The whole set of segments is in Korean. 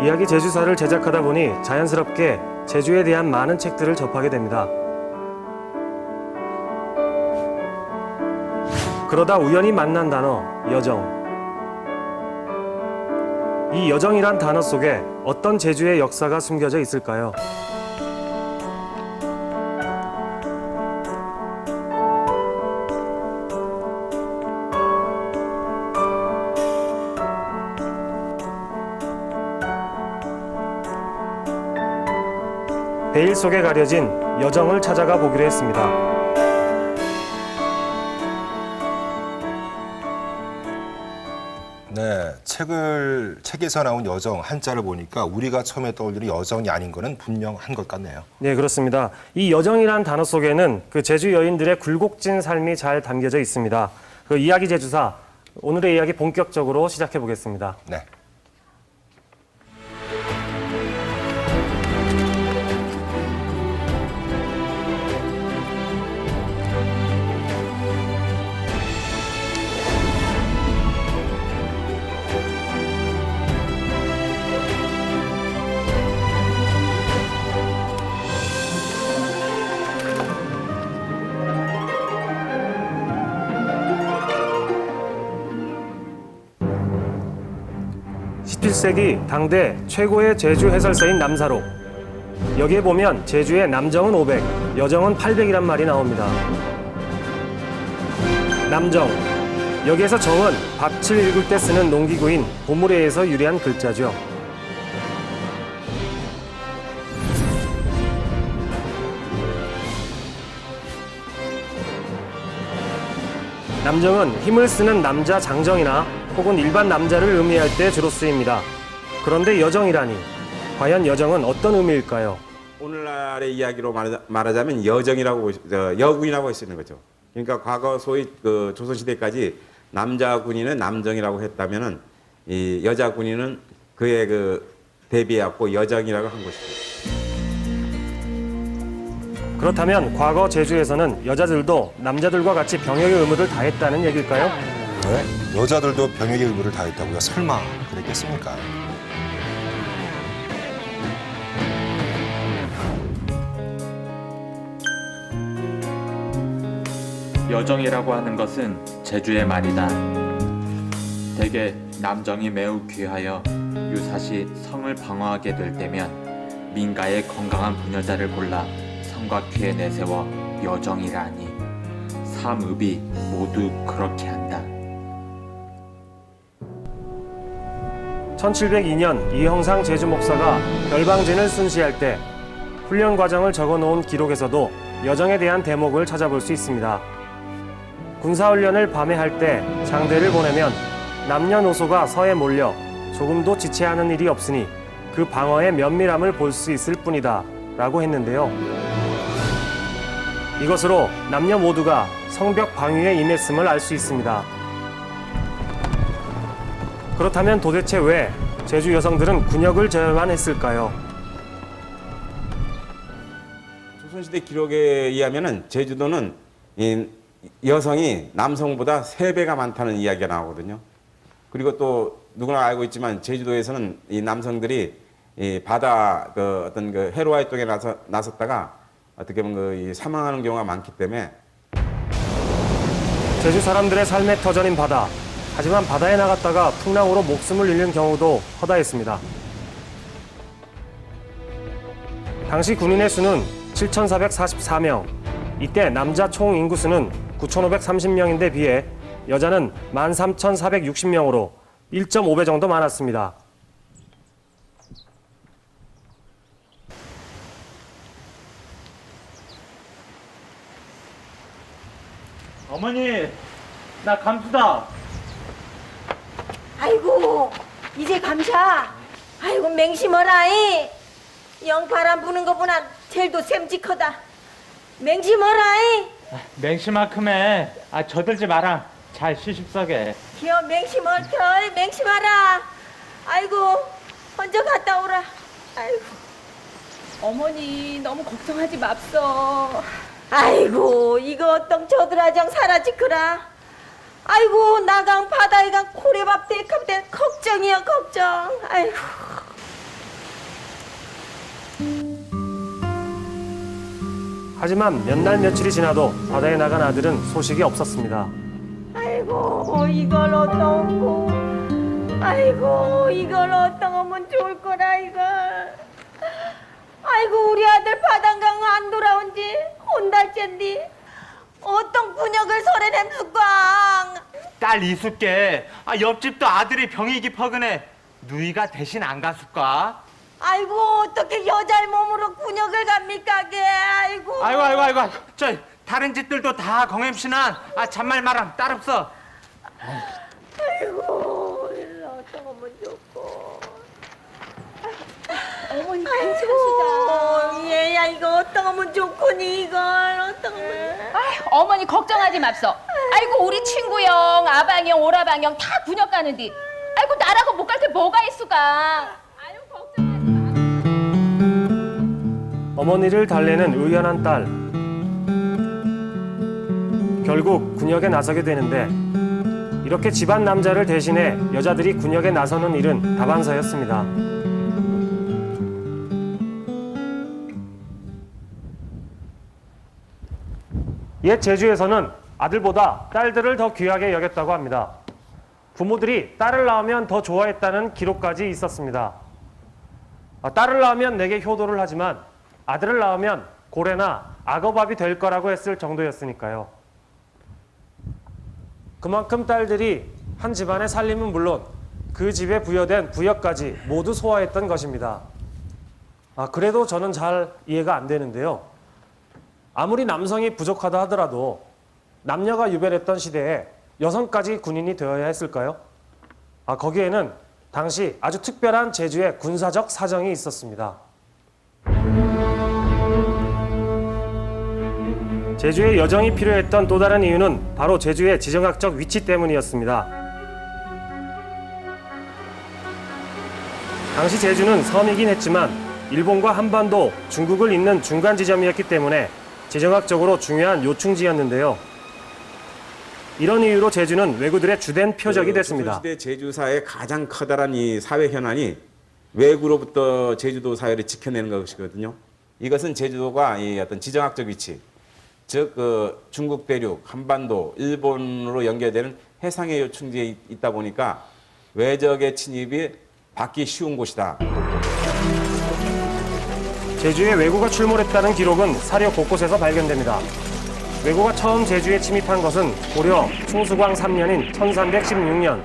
이야기 제주사를 제작하다 보니 자연스럽게 제주에 대한 많은 책들을 접하게 됩니다. 그러다 우연히 만난 단어, 여정. 이 여정이란 단어 속에 어떤 제주의 역사가 숨겨져 있을까요? 베일 속에 가려진 여정을 찾아가 보기로 했습니다. 네, 책에서 나온 여정 한자를 보니까 우리가 처음에 떠올리는 여정이 아닌 거는 분명한 것 같네요. 네, 그렇습니다. 이 여정이란 단어 속에는 그 제주 여인들의 굴곡진 삶이 잘 담겨져 있습니다. 그 이야기 제주사, 오늘의 이야기 본격적으로 시작해 보겠습니다. 네. (17세기) 당대 최고의 제주 해설사인 남사록. 여기에 보면 제주의 남정은 500, 여정은 800이란 말이 나옵니다. 남정. 여기에서 정은 밭을 읽을 때 쓰는 농기구인 보물에에서 유래한 글자죠. 남정은 힘을 쓰는 남자 장정이나 혹은 일반 남자를 의미할 때 주로 쓰입니다. 그런데 여정이라니, 과연 여정은 어떤 의미일까요? 오늘날의 이야기로 말하자면 여정이라고, 여군이라고 할 수 있는 거죠. 그러니까 과거 소위 그 조선시대까지 남자 군인은 남정이라고 했다면은 이 여자 군인은 그의 그 대비해갖고 여정이라고 한 것이죠. 그렇다면 과거 제주에서는 여자들도 남자들과 같이 병역의 의무를 다했다는 얘기일까요? 네? 여자들도 병역의 의무를 다했다고요? 설마 그랬겠습니까? 여정이라고 하는 것은 제주의 말이다. 대개 남정이 매우 귀하여 유사시 성을 방어하게 될 때면 민가의 건강한 부녀자를 골라 성과 퀴에 내세워 여정이라 하니 삼읍이 모두 그렇게 한다. 1702년 이형상 제주목사가 별방진을 순시할 때 훈련 과정을 적어놓은 기록에서도 여정에 대한 대목을 찾아볼 수 있습니다. 군사훈련을 밤에 할 때 장대를 보내면 남녀노소가 서에 몰려 조금도 지체하는 일이 없으니 그 방어의 면밀함을 볼 수 있을 뿐이다 라고 했는데요. 이것으로 남녀 모두가 성벽 방위에 임했음을 알 수 있습니다. 그렇다면 도대체 왜 제주 여성들은 군역을 져야만 했을까요? 조선시대 기록에 의하면은 제주도는 이 여성이 남성보다 3배가 많다는 이야기가 나오거든요. 그리고 또 누구나 알고 있지만 제주도에서는 이 남성들이 이 바다 그 어떤 그 해로 활동에 나섰다가 어떻게 보면 그 사망하는 경우가 많기 때문에 제주 사람들의 삶의 터전인 바다. 하지만 바다에 나갔다가 풍랑으로 목숨을 잃는 경우도 허다했습니다. 당시 군인의 수는 7,444명. 이때 남자 총 인구수는 9,530명인데 비해 여자는 13,460명으로 1.5배 정도 많았습니다. 어머니, 나 감수다. 아이고 이제 감사. 아이고 맹심어라이. 영 바람 부는 거보다 젤도 샘직하다. 맹심어라이. 맹심만큼에 저들지 마라. 잘 시십석에. 기어 맹심어털 맹심하라. 아이고 먼저 갔다 오라. 아이고 어머니 너무 걱정하지 맙소. 아이고 이거 어떤 저들아장 사라지크라. 아이고 나강 바다에 간 고래밥 대컵대 걱정이야 걱정. 아이고 하지만 몇 날 며칠이 지나도 바다에 나간 아들은 소식이 없었습니다. 아이고 이걸 어떡하고 아이고 이걸 어떡하면 좋을 거라 이걸 아이고 우리 아들 바닷강 안 돌아온 지 한 달째인데 어떤 군역을 설해냄수광 딸 이숙게 옆집도 아들이 병이 깊어그네 누이가 대신 안 가수까? 아이고 어떻게 여자의 몸으로 군역을 갑니까 게 아이고 아이고 저 다른 집들도 다 경엠씨나 잔말 말함 딸 없어. 아이고 이걸 어떡하면 좋고 어머니 아이고 얘야 이거 어떡하면 좋구니 이걸 어떡하면 어머니 걱정하지 맙소. 아이고 우리 친구형, 아방형, 오라방형 다 군역 가는디. 아이고 나라고 못 갈 게 뭐가 있수가. 아유 걱정하지 마. 어머니를 달래는 의연한 딸. 결국 군역에 나서게 되는데 이렇게 집안 남자를 대신해 여자들이 군역에 나서는 일은 다반사였습니다. 옛 제주에서는 아들보다 딸들을 더 귀하게 여겼다고 합니다. 부모들이 딸을 낳으면 더 좋아했다는 기록까지 있었습니다. 딸을 낳으면 내게 효도를 하지만 아들을 낳으면 고래나 악어밥이 될 거라고 했을 정도였으니까요. 그만큼 딸들이 한 집안의 살림은 물론 그 집에 부여된 부역까지 모두 소화했던 것입니다. 그래도 저는 잘 이해가 안 되는데요. 아무리 남성이 부족하다 하더라도 남녀가 유별했던 시대에 여성까지 군인이 되어야 했을까요? 거기에는 당시 아주 특별한 제주의 군사적 사정이 있었습니다. 제주에 여정이 필요했던 또 다른 이유는 바로 제주의 지정학적 위치 때문이었습니다. 당시 제주는 섬이긴 했지만 일본과 한반도, 중국을 잇는 중간 지점이었기 때문에 지정학적으로 중요한 요충지였는데요. 이런 이유로 제주는 왜구들의 주된 표적이 됐습니다. 조선시대 제주사의 가장 커다란 이 사회 현안이 왜구로부터 제주도 사회를 지켜내는 것이거든요. 이것은 제주도가 이 어떤 지정학적 위치, 즉 중국 대륙, 한반도, 일본으로 연결되는 해상의 요충지에 있다 보니까 외적의 침입이 받기 쉬운 곳이다. 제주에 왜구가 출몰했다는 기록은 사료 곳곳에서 발견됩니다. 왜구가 처음 제주에 침입한 것은 고려 충수광 3년인 1316년.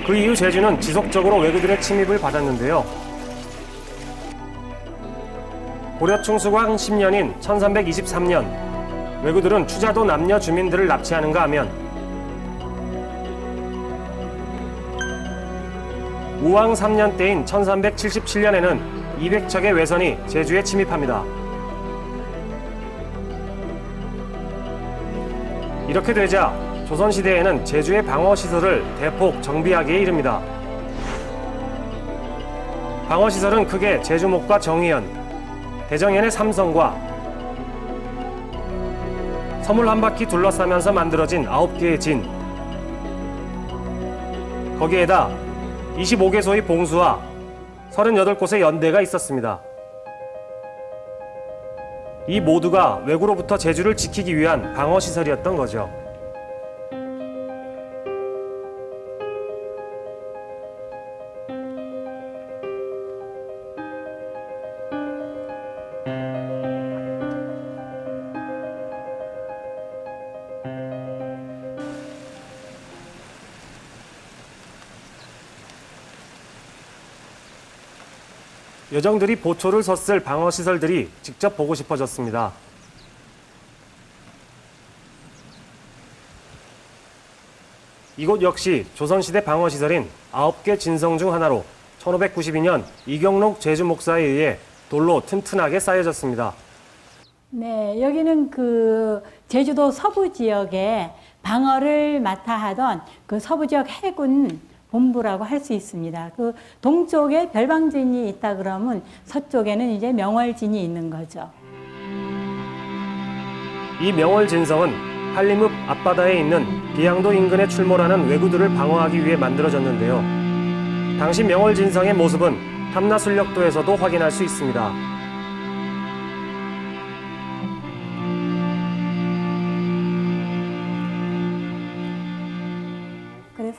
그 이후 제주는 지속적으로 왜구들의 침입을 받았는데요. 고려 충수광 10년인 1323년, 왜구들은 추자도 남녀 주민들을 납치하는가 하면 우왕 3년 때인 1377년에는 200척의 외선이 제주에 침입합니다. 이렇게 되자 조선시대에는 제주의 방어시설을 대폭 정비하기에 이릅니다. 방어시설은 크게 제주목과 정의연, 대정연의 삼성과 섬을 한 바퀴 둘러싸면서 만들어진 9개의 진, 거기에다 25개소의 봉수와 38곳의 연대가 있었습니다. 이 모두가 왜구로부터 제주를 지키기 위한 방어시설이었던 거죠. 여정들이 보초를 섰을 방어시설들이 직접 보고 싶어졌습니다. 이곳 역시 조선시대 방어시설인 9개 진성 중 하나로 1592년 이경록 제주목사에 의해 돌로 튼튼하게 쌓여졌습니다. 네, 여기는 그 제주도 서부 지역에 방어를 맡아 하던 그 서부 지역 해군 본부라고 할 수 있습니다. 그 동쪽에 별방진이 있다 그러면 서쪽에는 이제 명월진이 있는 거죠. 이 명월진성은 한림읍 앞바다에 있는 비양도 인근에 출몰하는 왜구들을 방어하기 위해 만들어졌는데요. 당시 명월진성의 모습은 탐나술력도에서도 확인할 수 있습니다.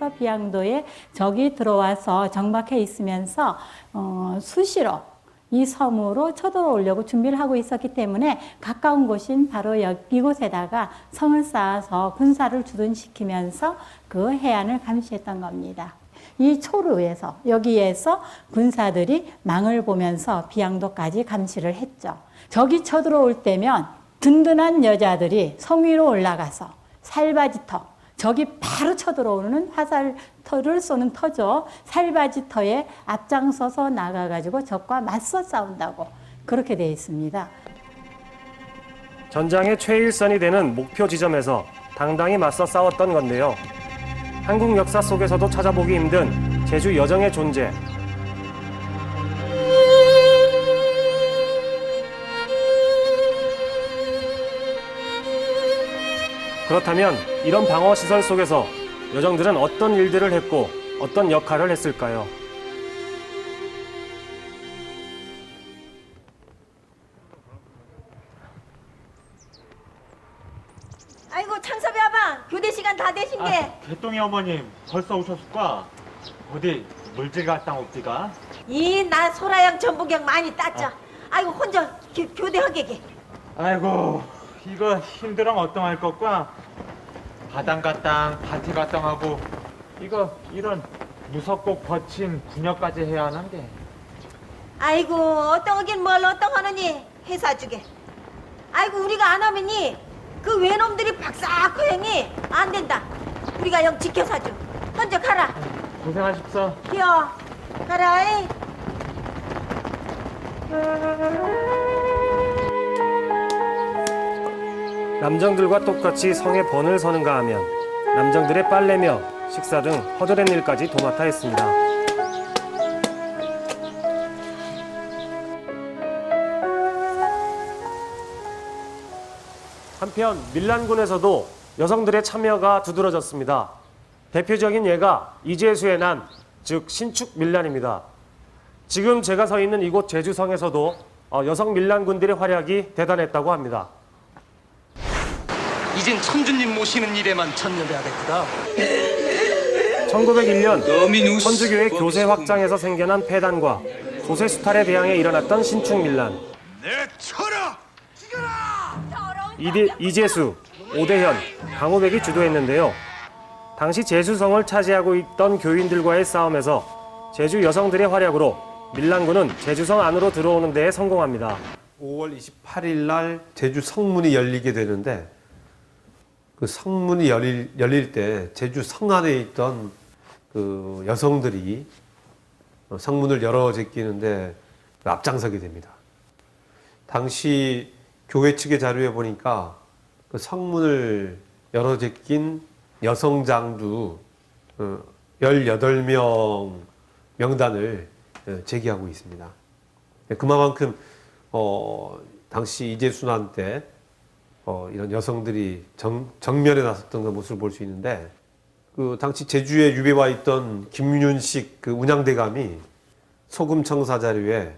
해서 비양도에 적이 들어와서 정박해 있으면서 수시로 이 섬으로 쳐들어오려고 준비를 하고 있었기 때문에 가까운 곳인 바로 이곳에다가 성을 쌓아서 군사를 주둔시키면서 그 해안을 감시했던 겁니다. 이 초루에서 여기에서 군사들이 망을 보면서 비양도까지 감시를 했죠. 적이 쳐들어올 때면 든든한 여자들이 성 위로 올라가서 살바지터, 적이 바로 쳐들어오는 화살터를 쏘는 터죠. 살바지터에 앞장서서 나가가지고 적과 맞서 싸운다고 그렇게 되어 있습니다. 전장의 최일선이 되는 목표 지점에서 당당히 맞서 싸웠던 건데요. 한국 역사 속에서도 찾아보기 힘든 제주 여정의 존재. 그렇다면 이런 방어 시설 속에서 여정들은 어떤 일들을 했고 어떤 역할을 했을까요? 아이고 창섭이 아방 교대 시간 다 되신 게. 개똥이 어머님 벌써 오셨을까? 어디 물질 갔다 옵디가? 이 나 소라양 전복양 많이 땄죠. 아이고 혼자 교대하게. 아이고 이거 힘들어 어떡할 것과 바당 가땅 밭이 가땅 하고 이거 이런 무섭고 거친 군역까지 해야 하는데. 아이고 어떠하긴 뭘 어떠하느니 회사 주게. 아이고 우리가 안 하면이 그 외놈들이 박사 고행이 안 된다. 우리가 영 지켜사줘. 먼저 가라. 고생하십소. 기어 가라. 남정들과 똑같이 성에 번을 서는가 하면 남정들의 빨래며 식사 등 허드렛 일까지 도맡아 했습니다. 한편 밀란군에서도 여성들의 참여가 두드러졌습니다. 대표적인 예가 이재수의 난, 즉 신축 밀란입니다. 지금 제가 서 있는 이곳 제주성에서도 여성 밀란군들의 활약이 대단했다고 합니다. 이젠 천주님 모시는 일에만 전념해야겠구나. 1901년 천주교의 교세 확장에서 생겨난 폐단과 조세 수탈에 대항해 일어났던 신축 밀란. 내쳐라! 이재수, 오대현, 강호백이 주도했는데요. 당시 제주성을 차지하고 있던 교인들과의 싸움에서 제주 여성들의 활약으로 밀란군은 제주성 안으로 들어오는 데에 성공합니다. 5월 28일 날 제주 성문이 열리게 되는데 그 성문이 열릴 때 제주 성 안에 있던 그 여성들이 성문을 열어 제끼는데 앞장서게 됩니다. 당시 교회 측의 자료에 보니까 그 성문을 열어 제낀 여성 장두 18명 명단을 제기하고 있습니다. 그만큼 당시 이재순환 때 이런 여성들이 정면에 나섰던 그 모습을 볼 수 있는데 그 당시 제주에 유배와 있던 김윤식 그 운양대감이 소금 청사 자료에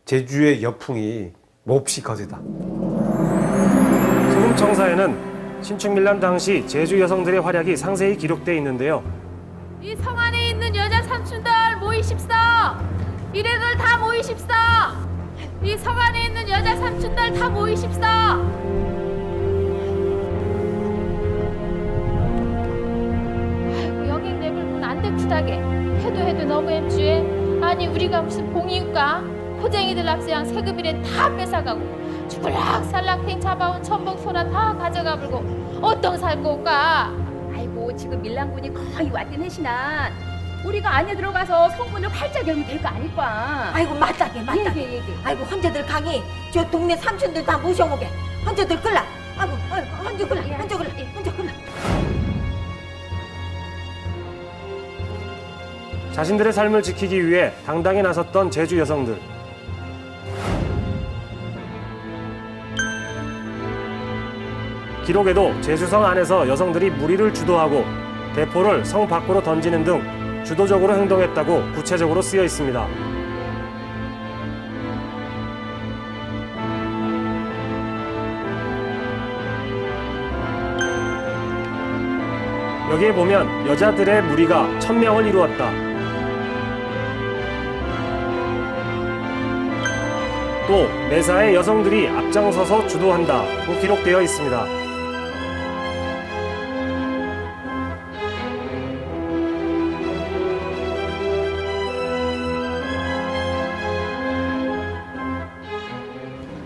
제주의 여풍이 몹시 거세다. 소금 청사에는 신축 밀란 당시 제주 여성들의 활약이 상세히 기록되어 있는데요. 이 성 안에 있는 여자 삼촌들 모이십사. 이래들 다 모이십사. 이 성 안에 있는 여자 삼촌들 다 모이십사. 아이고 여기 내불면 안 대추다게 해도 너무 엠주에. 아니 우리가 무슨 봉이일까? 호쟁이들 납세양 세금이래 다 뺏어가고 주물락살락탱 잡아온 천복 소나 다 가져가 불고 어떤 살고 올까? 아이고 지금 밀란군이 거의 왔긴 해시나 우리가 안에 들어가서 성문을 활짝 열면 될 거 아닐까? 아이고 맞다게. 얘기. 아이고 혼자들 강이 저 동네 삼촌들 다 모셔오게. 혼자들 끌라. 아이고 혼자 끌라. 자신들의 삶을 지키기 위해 당당히 나섰던 제주 여성들. 기록에도 제주성 안에서 여성들이 무리를 주도하고 대포를 성 밖으로 던지는 등 주도적으로 행동했다고 구체적으로 쓰여 있습니다. 여기에 보면 여자들의 무리가 1000명을 이루었다. 또 매사에 여성들이 앞장서서 주도한다고 기록되어 있습니다.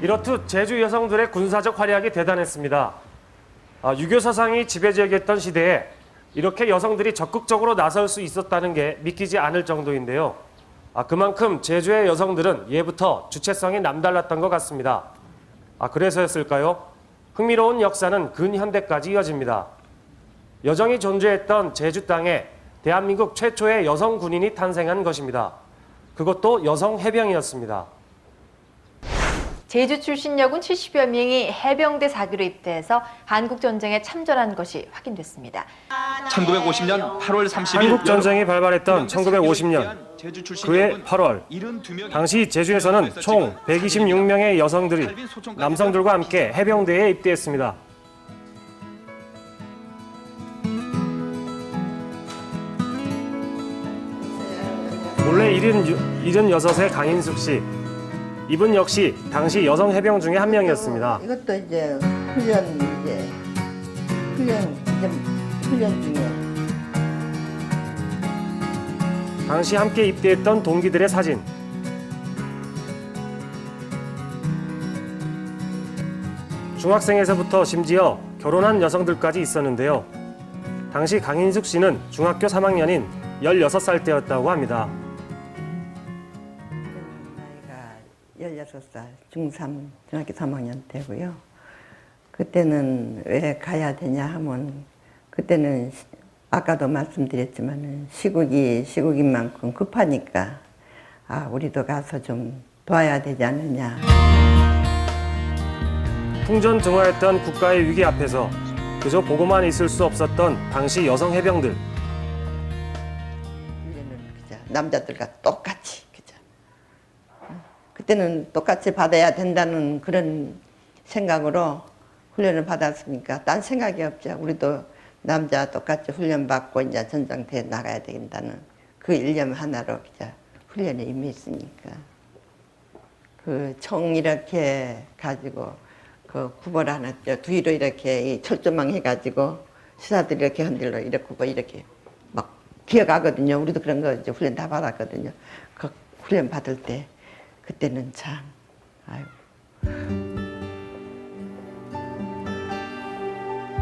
이렇듯 제주 여성들의 군사적 활약이 대단했습니다. 유교 사상이 지배적이었던 시대에 이렇게 여성들이 적극적으로 나설 수 있었다는 게 믿기지 않을 정도인데요. 그만큼 제주의 여성들은 예부터 주체성이 남달랐던 것 같습니다. 그래서였을까요? 흥미로운 역사는 근현대까지 이어집니다. 여정이 존재했던 제주 땅에 대한민국 최초의 여성 군인이 탄생한 것입니다. 그것도 여성 해병이었습니다. 제주 출신 여군 70여 명이 해병대 사기로 입대해서 한국전쟁에 참전한 것이 확인됐습니다. 1950년 8월 30일 한국전쟁이 발발했던 1950년 그해 8월 당시 제주에서는 총 126명의 여성들이 남성들과 함께 해병대에 입대했습니다. 본래 76의 강인숙 씨, 이분 역시 당시 여성 해병 중에 한 명이었습니다. 이것도 이제 훈련 중에 당시 함께 입대했던 동기들의 사진. 중학생에서부터 심지어 결혼한 여성들까지 있었는데요. 당시 강인숙 씨는 중학교 3학년인 16살 때였다고 합니다. 나이가 16살, 중3, 중학교 3학년 때고요. 그때는 왜 가야 되냐 하면 그때는 아까도 말씀드렸지만 시국인 만큼 급하니까 우리도 가서 좀 도와야 되지 않느냐. 풍전등화했던 국가의 위기 앞에서 그저 보고만 있을 수 없었던 당시 여성 해병들. 남자들과 똑같이 그죠. 그때는 똑같이 받아야 된다는 그런 생각으로 훈련을 받았으니까 딴 생각이 없죠. 우리도 남자 똑같이 훈련받고 이제 전장터에 나가야 된다는 그 일념 하나로 그죠. 훈련에 임했으니까 그 총 이렇게 가지고 그 구벌 하나 뒤로 이렇게 이 철조망 해가지고 수사들이 이렇게 흔들러 이렇게 막 기어가거든요. 우리도 그런 거 이제 훈련 다 받았거든요. 그 훈련 받을 때 그때는 참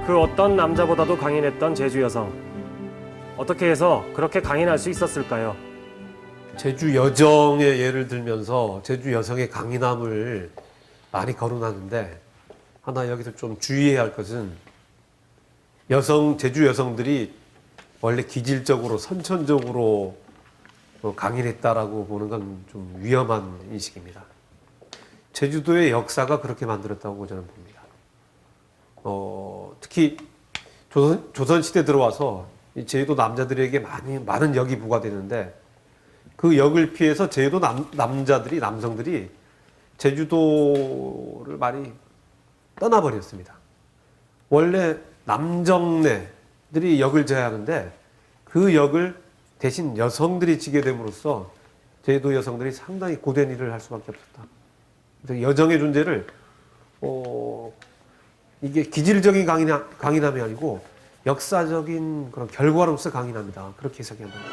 그 어떤 남자보다도 강인했던 제주 여성. 어떻게 해서 그렇게 강인할 수 있었을까요? 제주 여정의 예를 들면서 제주 여성의 강인함을 많이 거론하는데 하나 여기서 좀 주의해야 할 것은 제주 여성들이 원래 기질적으로 선천적으로 강인했다라고 보는 건 좀 위험한 인식입니다. 제주도의 역사가 그렇게 만들었다고 저는 봅니다. 특히 조선시대 들어와서 제주도 남자들에게 많은 역이 부과되는데 그 역을 피해서 제주도 남성들이 제주도를 많이 떠나버렸습니다. 원래 남정네들이 역을 져야 하는데 그 역을 대신 여성들이 지게 됨으로써 제주도 여성들이 상당히 고된 일을 할 수밖에 없었다. 그래서 여정의 존재를 이게 기질적인 강인함이 아니고 역사적인 그런 결과로서 강인합니다. 그렇게 해석해야 합니다.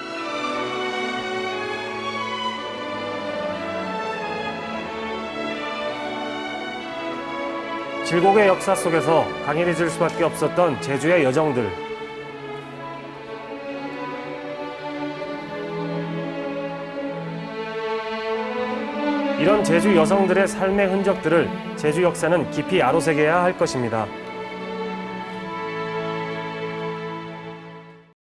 질곡의 역사 속에서 강인해질 수밖에 없었던 제주의 여정들. 이런 제주 여성들의 삶의 흔적들을 제주 역사는 깊이 아로새겨야 할 것입니다.